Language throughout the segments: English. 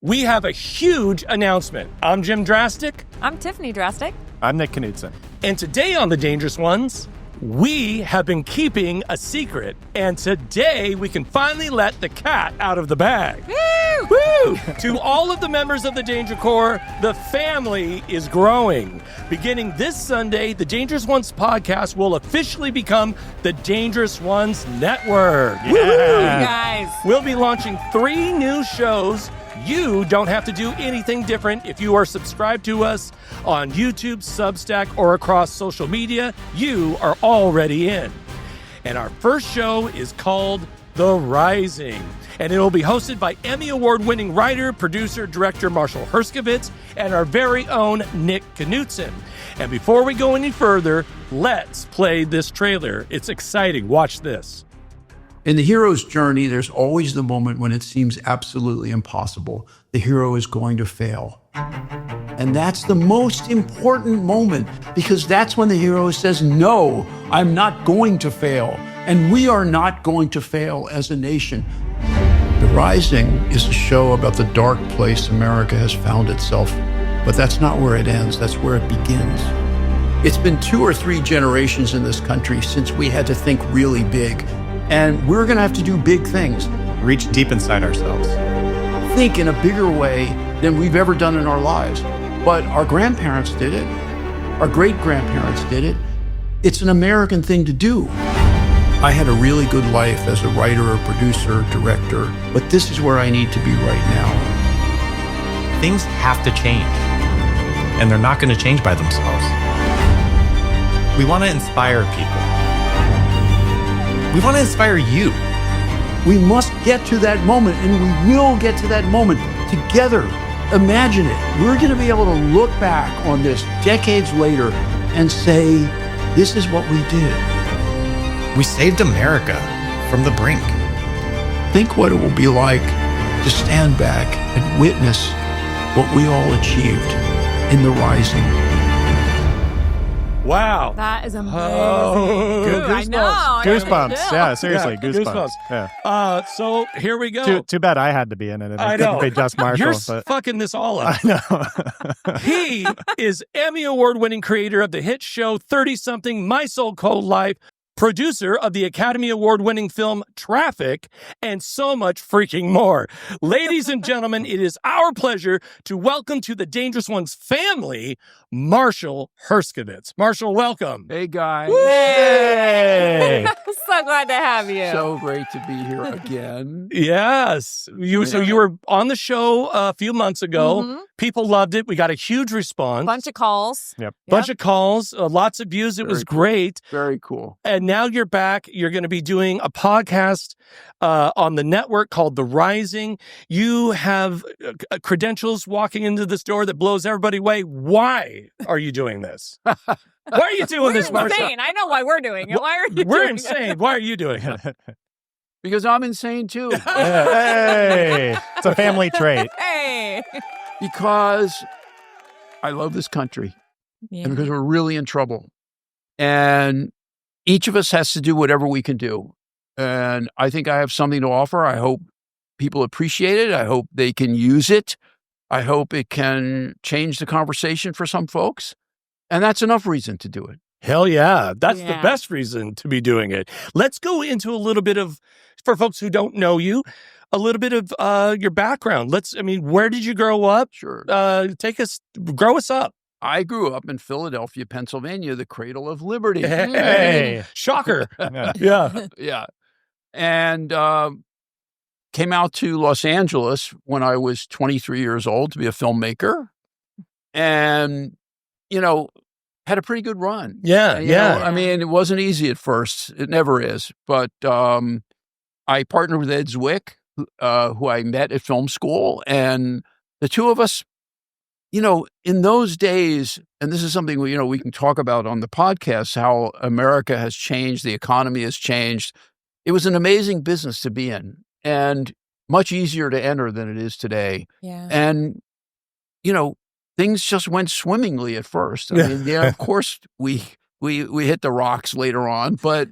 We have a huge announcement. I'm Jim Drastic. I'm Tiffany Drastic. I'm Nick Knudsen. And today on The Dangerous Ones, we have been keeping a secret. And today we can finally let the cat out of the bag. Woo! Woo! To all of the members of the Danger Corps, the family is growing. Beginning this Sunday, the Dangerous Ones podcast will officially become the Dangerous Ones Network. Yeah. Woo! Guys. We'll be launching 3 new shows. You don't have to do anything different if you are subscribed to us on YouTube, Substack, or across social media. You are already in. And our first show is called The Rising. And it will be hosted by Emmy Award-winning writer, producer, director Marshall Herskovitz and our very own Nick Knudsen. And before we go any further, let's play this trailer. It's exciting. Watch this. In the hero's journey, there's always the moment when it seems absolutely impossible. The hero is going to fail. And that's the most important moment because that's when the hero says, no, I'm not going to fail. And we are not going to fail as a nation. The Rising is a show about the dark place America has found itself. But that's not where it ends. That's where it begins. It's been 2 or 3 generations in this country since we had to think really big. And we're going to have to do big things. Reach deep inside ourselves. Think in a bigger way than we've ever done in our lives. But our grandparents did it. Our great-grandparents did it. It's an American thing to do. I had a really good life as a writer, a producer, director, but this is where I need to be right now. Things have to change, and they're not going to change by themselves. We want to inspire people. We want to inspire you. We must get to that moment, and we will get to that moment together. Imagine it. We're going to be able to look back on this decades later and say, this is what we did. We saved America from the brink. Think what it will be like to stand back and witness what we all achieved in the Rising. Wow. That is amazing. Oh, Dude, I know. Goosebumps. Yeah, seriously, seriously, goosebumps. goosebumps. Yeah. So here we go. Too bad I had to be in it. I I couldn't know. be Just Marshall. You're But fucking this all up. I know. He is Emmy Award-winning creator of the hit show 30-something My So-Called Life, producer of the Academy Award-winning film Traffic, and so much freaking more. Ladies and gentlemen, it is our pleasure to welcome to the Dangerous Ones family, Marshall Herskovitz. Marshall, welcome. Hey, guys. Yay! So glad to have you. So great to be here again. Yes. So you were on the show a few months ago. Mhm. People loved it. We got a huge response. Bunch of calls. Yep. Bunch of calls, lots of views. It was Very cool. great. Very cool. And now you're back. You're going to be doing a podcast on the network called The Rising. You have credentials walking into this door that blows everybody away. Why are you doing this? Why are you doing We're this, Marshall? insane. I know why we're doing it. Why are you We're doing insane. Why are you doing it? Because I'm insane too. Hey, it's a family trait. it? Hey. Because I love this country Yeah. and because we're really in trouble. And each of us has to do whatever we can do. And I think I have something to offer. I hope people appreciate it. I hope they can use it. I hope it can change the conversation for some folks. And that's enough reason to do it. Hell yeah. That's the Yeah. best reason to be doing it. Let's go into a little bit of, for folks who don't know you, a little bit of your background. Where did you grow up? Sure. Grow us up. I grew up in Philadelphia, Pennsylvania, the cradle of liberty. Hey, shocker. Yeah. Yeah. Yeah. And came out to Los Angeles when I was 23 years old to be a filmmaker. And, had a pretty good run. Yeah. You know, I mean, it wasn't easy at first. It never is. But I partnered with Ed Zwick, who I met at film school. And the two of us, in those days, and this is something we can talk about on the podcast, how America has changed, the economy has changed. It was an amazing business to be in and much easier to enter than it is today. Yeah. And, things just went swimmingly at first. I mean, of course we hit the rocks later on, but,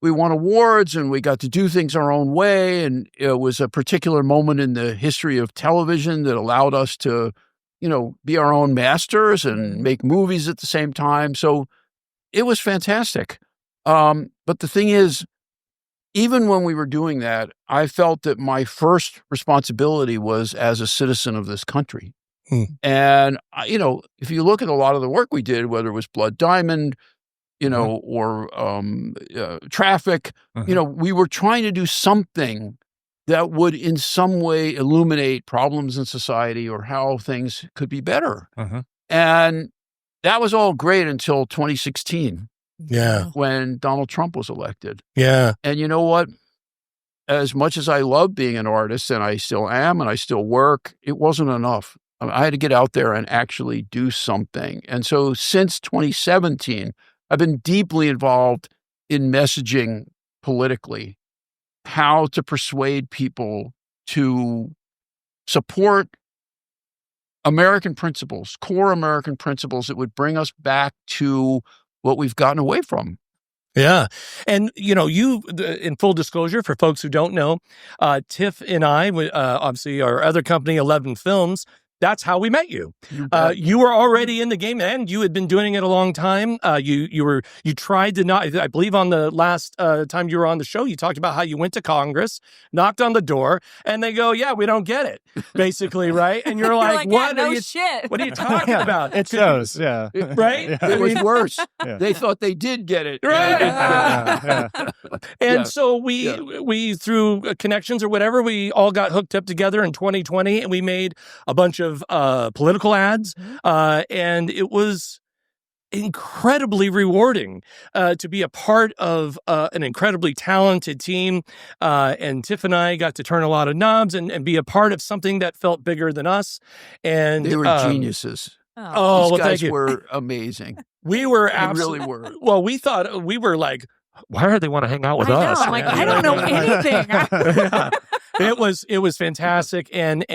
we won awards and we got to do things our own way. And it was a particular moment in the history of television that allowed us to, be our own masters and make movies at the same time. So it was fantastic. But the thing is, even when we were doing that, I felt that my first responsibility was as a citizen of this country. And, if you look at a lot of the work we did, whether it was Blood Diamond, or Traffic, we were trying to do something that would in some way illuminate problems in society or how things could be better. And that was all great until 2016. Yeah. When Donald Trump was elected. Yeah. And you know what? As much as I love being an artist, and I still am, and I still work, it wasn't enough. I had to get out there and actually do something. And so since 2017, I've been deeply involved in messaging politically, how to persuade people to support American principles, core American principles that would bring us back to what we've gotten away from. Yeah. And, you, in full disclosure, for folks who don't know, Tiff and I, obviously our other company, 11 Films, that's how we met you. You were already in the game and you had been doing it a long time. You tried to not, I believe on the last time you were on the show, you talked about how you went to Congress, knocked on the door, and they go, yeah, we don't get it, basically, right? And you're like, what are you talking about? It shows, yeah. Right? Yeah. It was worse. Yeah. They thought they did get it. Right. And so we through connections or whatever, we all got hooked up together in 2020 and we made a bunch of political ads, and it was incredibly rewarding to be a part of an incredibly talented team, and Tiff and I got to turn a lot of knobs and be a part of something that felt bigger than us. And they were geniuses. These guys thank you. were amazing. We were They absolutely really were. Well, we thought we were like, why do they want to hang out with us? I'm like, I don't know anything. Yeah. It was fantastic, and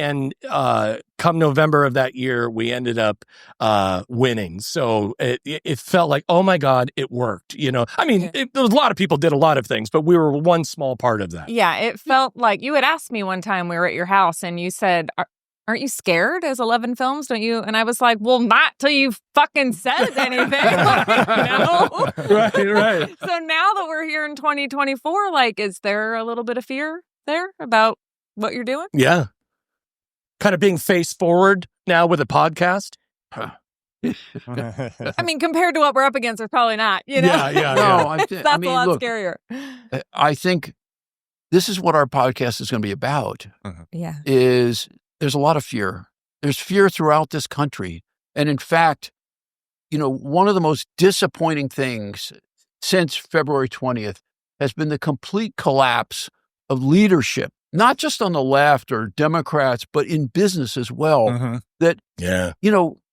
come November of that year, we ended up winning. So it felt like, oh my God, it worked. I mean, there was a lot of people did a lot of things, but we were one small part of that. Yeah, it felt like you had asked me one time we were at your house, and you said, aren't you scared as 11 Films? Don't you? And I was like, well, not till you fucking said anything. No. Right. So now that we're here in 2024, is there a little bit of fear there about what you're doing? Yeah. Kind of being face forward now with a podcast. I mean, compared to what we're up against, there's probably not, Yeah. No, That's a lot look, scarier. I think this is what our podcast is going to be about. Yeah. Is there's a lot of fear. There's fear throughout this country. And in fact, one of the most disappointing things since February 20th has been the complete collapse of leadership, not just on the left or Democrats, but in business as well. That,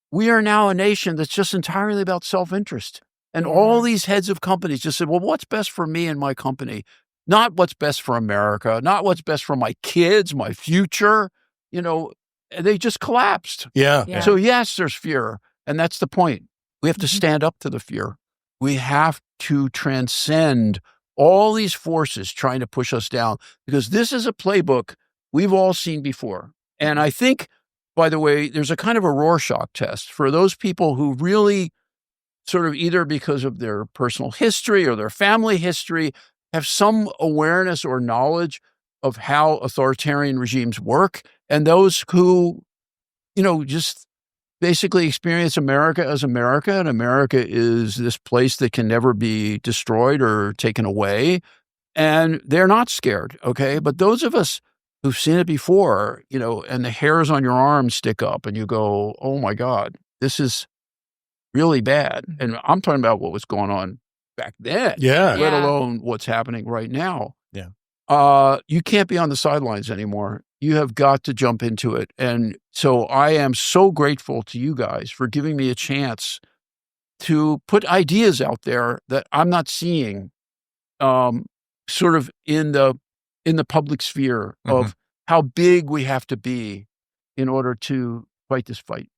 we are now a nation that's just entirely about self-interest. And all these heads of companies just said, well, what's best for me and my company? Not what's best for America, not what's best for my kids, my future. They just collapsed. Yeah. So yes, there's fear. And that's the point. We have to stand up to the fear. We have to transcend all these forces trying to push us down, because this is a playbook we've all seen before. And I think, by the way, there's a kind of a Rorschach test for those people who really sort of, either because of their personal history or their family history, have some awareness or knowledge of how authoritarian regimes work, and those who, just basically experience America as America, and America is this place that can never be destroyed or taken away, and they're not scared, okay? But those of us who've seen it before, and the hairs on your arms stick up, and you go, oh my God, this is really bad. And I'm talking about what was going on back then, let alone what's happening right now. You can't be on the sidelines anymore. You have got to jump into it. And so I am so grateful to you guys for giving me a chance to put ideas out there that I'm not seeing sort of in the public sphere of how big we have to be in order to fight this fight.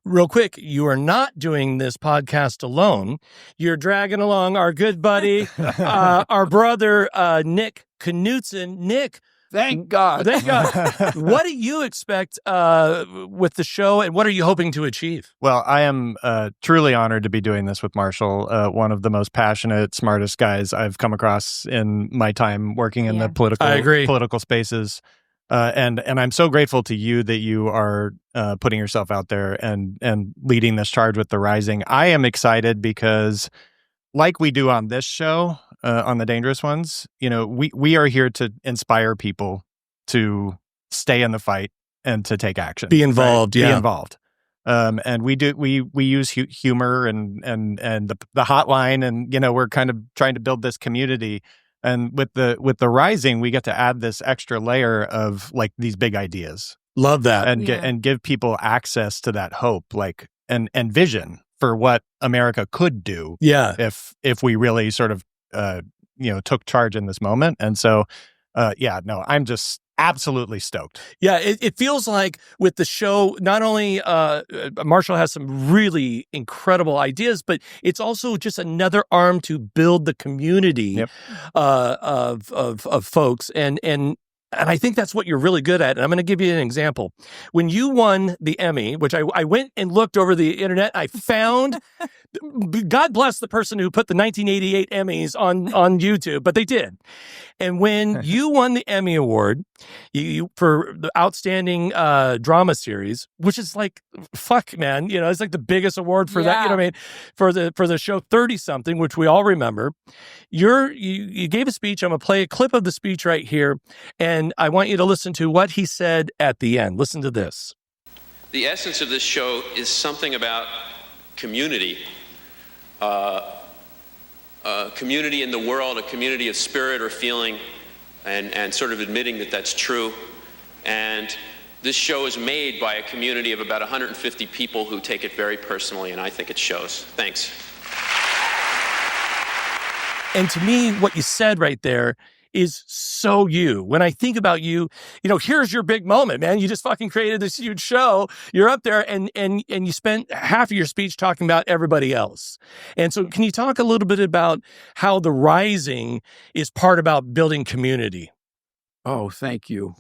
Real quick, you are not doing this podcast alone. You're dragging along our good buddy, our brother, Nick Knutson. Nick, Thank God. thank God. What do you expect with the show, and what are you hoping to achieve? Well, I am truly honored to be doing this with Marshall, one of the most passionate, smartest guys I've come across in my time working in the political spaces. And I'm so grateful to you that you are putting yourself out there and leading this charge with The Rising. I am excited because, like we do on this show, on The Dangerous Ones, we are here to inspire people to stay in the fight and to take action. Be involved, right? yeah. Be involved. And we use humor and the hotline, and we're kind of trying to build this community. And with the Rising, we get to add this extra layer of like these big ideas. Love that. And give people access to that hope, and vision for what America could do. Yeah. If we really sort of took charge in this moment. And so I'm just absolutely stoked. Yeah, it feels like with the show, not only Marshall has some really incredible ideas, but it's also just another arm to build the community of folks. And I think that's what you're really good at. And I'm going to give you an example. When you won the Emmy, which I went and looked over the internet, I found, God bless the person who put the 1988 Emmys on YouTube, but they did. And when you won the Emmy Award you for the outstanding drama series, which is like, fuck, man, it's like the biggest award for that, for the show 30-something, which we all remember. You gave a speech. I'm going to play a clip of the speech right here, and I want you to listen to what he said at the end. Listen to this. The essence of this show is something about community. Community in the world, a community of spirit or feeling, and sort of admitting that that's true. And this show is made by a community of about 150 people who take it very personally, and I think it shows. Thanks. And to me, what you said right there is so you. When I think about you, here's your big moment, man. You just fucking created this huge show. You're up there and you spent half of your speech talking about everybody else. And so can you talk a little bit about how The Rising is part about building community? Oh, thank you.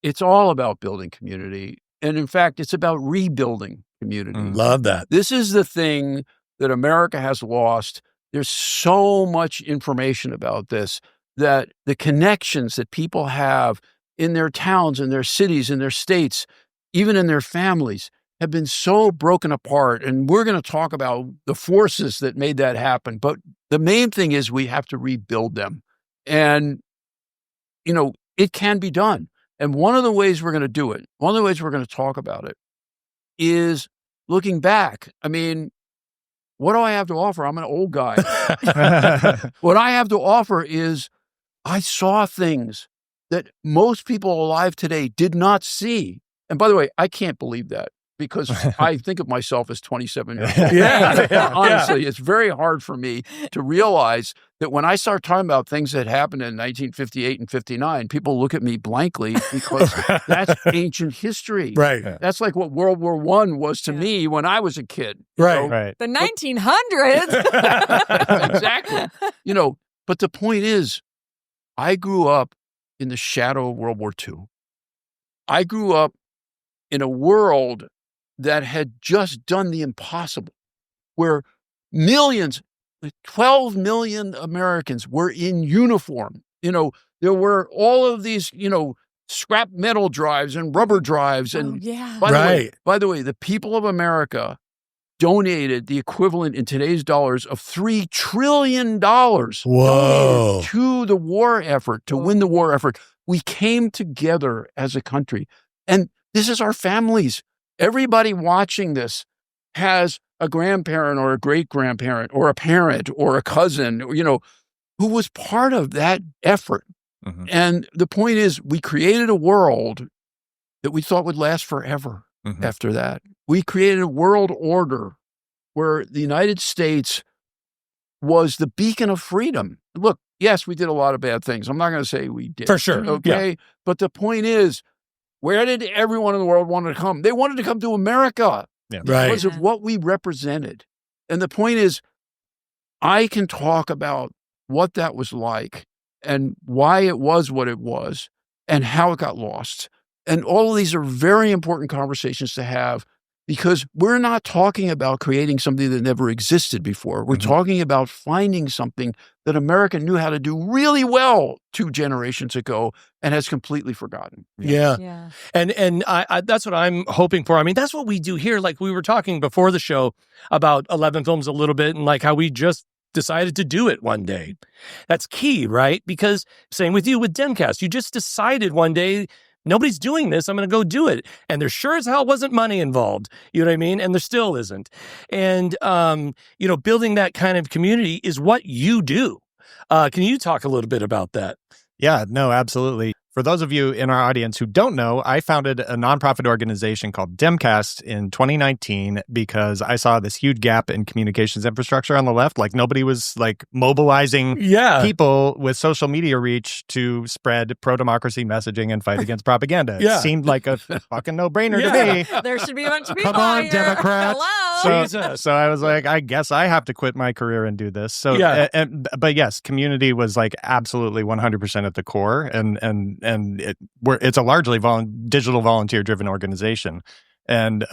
It's all about building community. And in fact, it's about rebuilding community. Love that. This is the thing that America has lost. There's so much information about this, that the connections that people have in their towns, in their cities, in their states, even in their families, have been so broken apart. And we're going to talk about the forces that made that happen. But the main thing is we have to rebuild them. And, it can be done. And one of the ways we're going to do it, one of the ways we're going to talk about it, is looking back. I mean, what do I have to offer? I'm an old guy. What I have to offer is I saw things that most people alive today did not see. And by the way, I can't believe that, because I think of myself as 27 years old. Honestly, it's very hard for me to realize that when I start talking about things that happened in 1958 and 59, people look at me blankly, because that's ancient history. Right. That's like what World War I was to me when I was a kid. Right. Right. The 1900s. Exactly. But the point is, I grew up in the shadow of World War II. I grew up in a world that had just done the impossible, where millions, 12 million Americans were in uniform. There were all of these, scrap metal drives and rubber drives. And by the way, the people of America donated the equivalent in today's dollars of $3 trillion Whoa. To the war effort, to win the war effort. We came together as a country. And this is our families. Everybody watching this has a grandparent or a great-grandparent or a parent or a cousin, who was part of that effort. Mm-hmm. And the point is, we created a world that we thought would last forever. Mm-hmm. After that, we created a world order where the United States was the beacon of freedom. Look, yes, we did a lot of bad things. I'm not going to say we did. For sure. Okay. Yeah. But the point is, Where did everyone in the world want to come? They wanted to come to America because of what we represented. And the point is, I can talk about what that was like and why it was what it was and how it got lost. And all of these are very important conversations to have, because we're not talking about creating something that never existed before. We're talking about finding something that America knew how to do really well 2 generations ago and has completely forgotten. Yeah. And I that's what I'm hoping for. I mean, that's what we do here. Like, we were talking before the show about 11 films a little bit, and like how we just decided to do it one day. That's key, right? Because same with you with Demcast. You just decided one day, nobody's doing this, I'm going to go do it. And there sure as hell wasn't money involved. You know what I mean? And there still isn't. And, building that kind of community is what you do. Can you talk a little bit about that? Yeah, no, absolutely. For those of you in our audience who don't know, I founded a nonprofit organization called Demcast in 2019 because I saw this huge gap in communications infrastructure on the left. Like, nobody was like mobilizing people with social media reach to spread pro-democracy messaging and fight against propaganda. It seemed like a fucking no-brainer to me. There should be a bunch of people Come on, here. Democrats. Hello. So I was like, I guess I have to quit my career and do this. So, but yes, community was like absolutely 100% at the core, and it's a largely digital volunteer-driven organization, and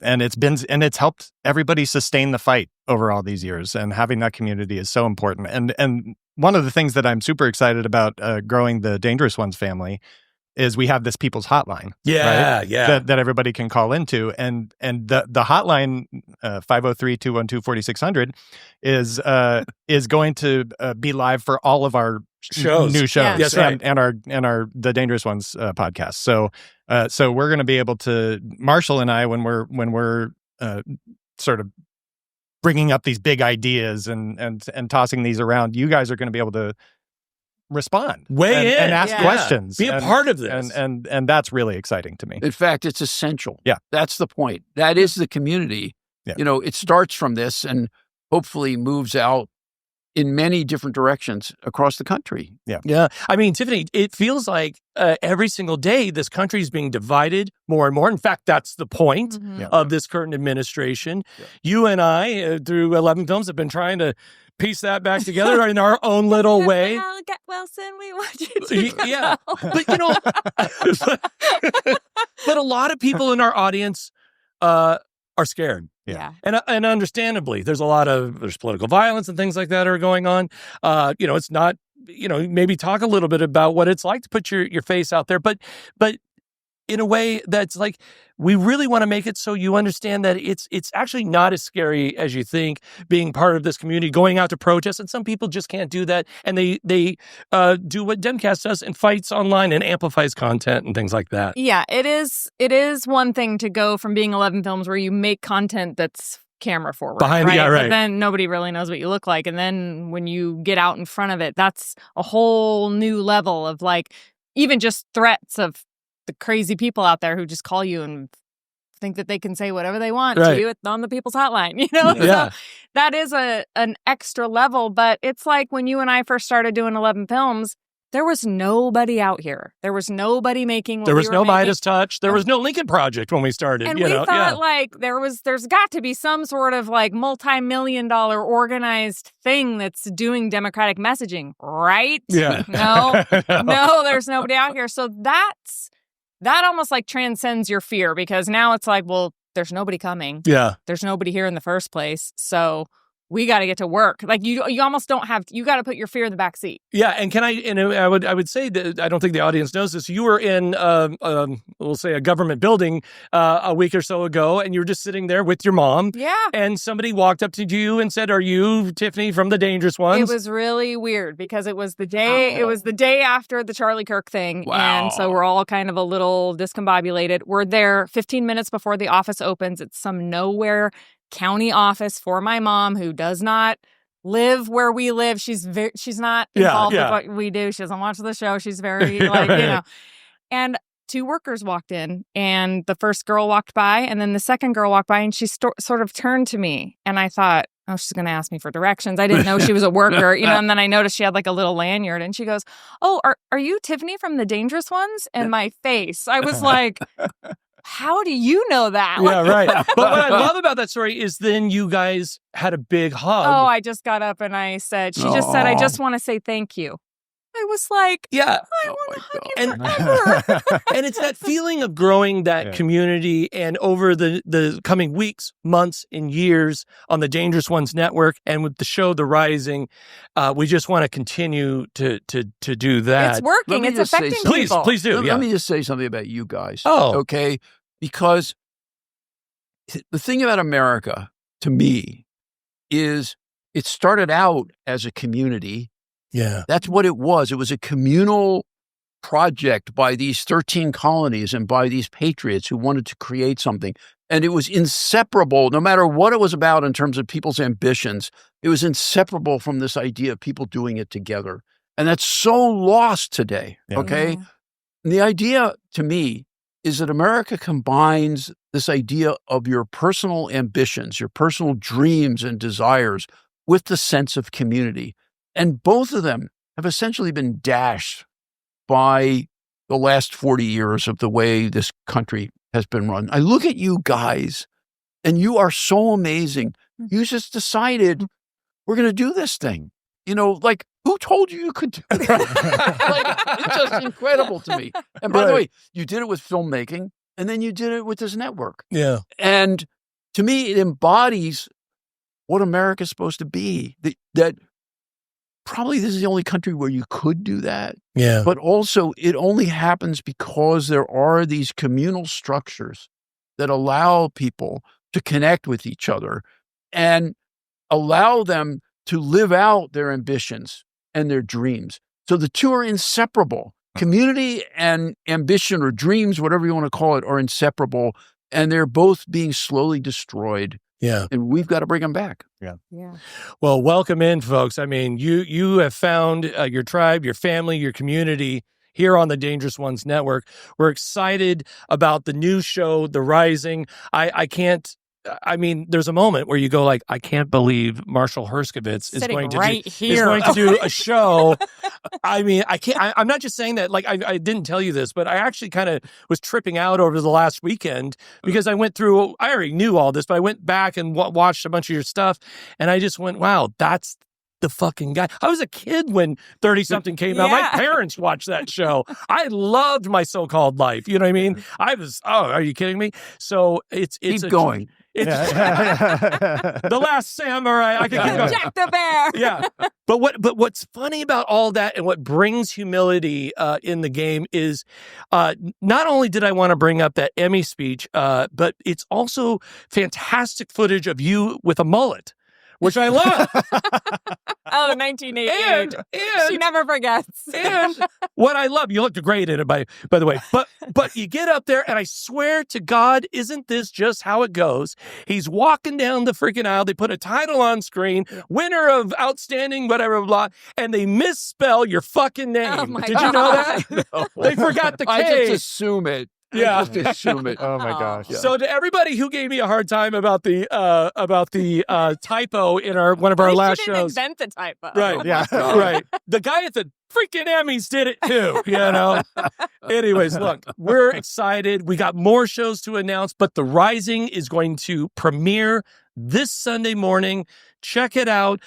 it's helped everybody sustain the fight over all these years. And having that community is so important. And one of the things that I'm super excited about growing the Dangerous Ones family is we have this people's hotline, that everybody can call into, and the hotline 503-212-4600 is going to be live for all of our new shows, Yes, right. and our the Dangerous Ones podcast. So we're going to be able to, Marshall and I, when we're sort of bringing up these big ideas and tossing these around, you guys are going to be able to respond, weigh in, and ask questions, be a part of this, and that's really exciting to me. In fact, it's essential. Yeah, that's the point. That is the community. Yeah. It starts from this and hopefully moves out in many different directions across the country. Yeah. I mean, Tiffany, it feels like every single day this country is being divided more and more. In fact, that's the point of this current administration. Yeah. You and I, through 11 films, have been trying to piece that back together in our own little way. Get Wilson, we want you to Yeah. But a lot of people in our audience are scared. Yeah. And understandably, there's political violence and things like that are going on. It's not, maybe talk a little bit about what it's like to put your face out there, but in a way that's like, we really want to make it so you understand that it's actually not as scary as you think, being part of this community, going out to protest. And some people just can't do that. And they do what Demcast does and fights online and amplifies content and things like that. Yeah, it is one thing to go from being 11 films where you make content that's camera forward. Behind, right? Right. But then nobody really knows what you look like. And then when you get out in front of it, that's a whole new level of like, even just threats of the crazy people out there who just call you and think that they can say whatever they want to you on the people's hotline, Yeah. So that is an extra level. But it's like when you and I first started doing 11 films, there was nobody out here. There was nobody making what There was we were no making. Midas Touch. There was no Lincoln Project when we started. And we thought like there's got to be some sort of like multi-million-dollar organized thing that's doing democratic messaging, right? Yeah. No, there's nobody out here. So that almost like transcends your fear, because now it's like, well, there's nobody coming. Yeah. There's nobody here in the first place. So we got to get to work. Like you almost don't have, you got to put your fear in the back seat. Yeah. And I would say that I don't think the audience knows this. You were in, we'll say a government building a week or so ago, and you were just sitting there with your mom. Yeah. And somebody walked up to you and said, "Are you Tiffany from the Dangerous Ones?" It was really weird because it was the day after the Charlie Kirk thing. Wow. And so we're all kind of a little discombobulated. We're there 15 minutes before the office opens. It's some nowhere county office for my mom, who does not live where we live. She's not involved with what we do. She doesn't watch the show. She's very And 2 workers walked in, and the first girl walked by, and then the second girl walked by, and she sort of turned to me, and I thought, oh, she's going to ask me for directions. I didn't know she was a worker, and then I noticed she had like a little lanyard and she goes, oh, are you Tiffany from The Dangerous Ones? And my face, I was like, how do you know that? Yeah, right. But what I love about that story is then you guys had a big hug. Oh, I just got up and I said, she just said, I just want to say thank you. I was like, yeah, I want to hug you forever. And it's that feeling of growing that community, and over the coming weeks, months, and years on the Dangerous Ones network, and with the show The Rising, we just want to continue to do that. It's working. It's affecting people. Please do. Let me just say something about you guys. Oh, okay, because the thing about America, to me, is it started out as a community. Yeah. That's what it was. It was a communal project by these 13 colonies and by these patriots who wanted to create something. And it was inseparable, no matter what it was about in terms of people's ambitions, it was inseparable from this idea of people doing it together. And that's so lost today, okay? Yeah. And the idea, to me, is that America combines this idea of your personal ambitions, your personal dreams and desires with the sense of community. And both of them have essentially been dashed by the last 40 years of the way this country has been run. I look at you guys, and you are so amazing. You just decided, we're going to do this thing. Like, who told you could do that? It's just incredible to me. And by the way, you did it with filmmaking, and then you did it with this network. Yeah. And to me, it embodies what America's supposed to be. That probably this is the only country where you could do that. Yeah. But also, it only happens because there are these communal structures that allow people to connect with each other and allow them to live out their ambitions and their dreams. So the two are inseparable. Community and ambition, or dreams, whatever you want to call it, are inseparable, and they're both being slowly destroyed. Yeah. And we've got to bring them back. Yeah. Well, welcome in, folks. I mean, you have found your tribe, your family, your community here on the Dangerous Ones Network. We're excited about the new show, The Rising. I mean, there's a moment where you go like, I can't believe Marshall Herskovitz is going to do a show. I mean, I'm not just saying that, like, I didn't tell you this, but I actually kind of was tripping out over the last weekend because I already knew all this, but I went back and watched a bunch of your stuff, and I just went, wow, that's the fucking guy. I was a kid when 30-something came out. My parents watched that show. I loved My So-Called Life. You know what I mean? Are you kidding me? So it's Keep going. It's The Last Samurai. I can keep going. Jack the Bear. Yeah. But what's funny about all that, and what brings humility in the game, is not only did I want to bring up that Emmy speech, but it's also fantastic footage of you with a mullet, which I love. 1988. And she never forgets. And what I love, you looked great in it, by the way. But you get up there, and I swear to God, isn't this just how it goes? He's walking down the freaking aisle. They put a title on screen, winner of outstanding whatever, blah, and they misspell your fucking name. Oh Did you know that? No. They forgot the K. I just assume it. Yeah. Just assume it. Oh my gosh. Yeah. So to everybody who gave me a hard time about the typo in one of our last shows, invent the typo. Right? Yeah. Right. The guy at the freaking Emmys did it too. Anyways, look, we're excited. We got more shows to announce, but The Rising is going to premiere this Sunday morning. Check it out.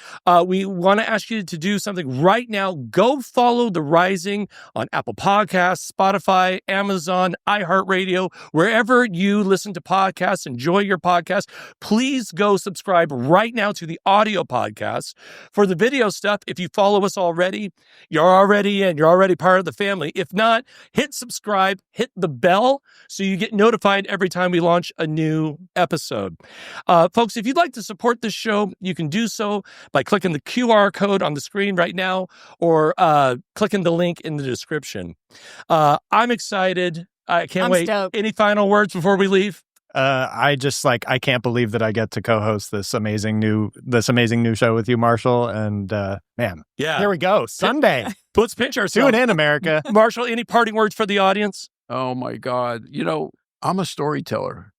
We want to ask you to do something right now. Go follow The Rising on Apple Podcasts, Spotify, Amazon, iHeartRadio, wherever you listen to podcasts, enjoy your podcast. Please go subscribe right now to the audio podcast. For the video stuff, if you follow us already, you're already in. You're already part of the family. If not, hit subscribe, hit the bell so you get notified every time we launch a new episode. Folks, if you'd like to support this show, you can do so by clicking the QR code on the screen right now, or clicking the link in the description. I'm excited. I can't wait. Stoked. Any final words before we leave? I can't believe that I get to co-host this amazing new show with you, Marshall. And man, here we go. Sunday. Let's pinch ourselves. Tune in, America. Marshall, any parting words for the audience? Oh my God. I'm a storyteller,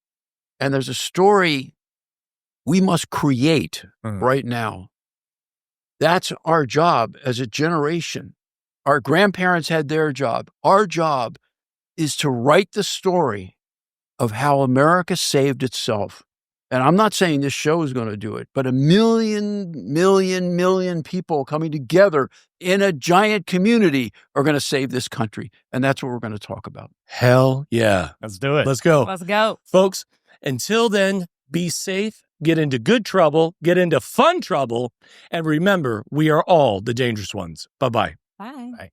and there's a story we must create right now. That's our job as a generation. Our grandparents had their job. Our job is to write the story of how America saved itself. And I'm not saying this show is going to do it, but 1 million people coming together in a giant community are going to save this country. And that's what we're going to talk about. Hell yeah. Let's do it. Let's go. Let's go. Folks, until then, be safe, get into good trouble, get into fun trouble, and remember, we are all the dangerous ones. Bye-bye. Bye. Bye.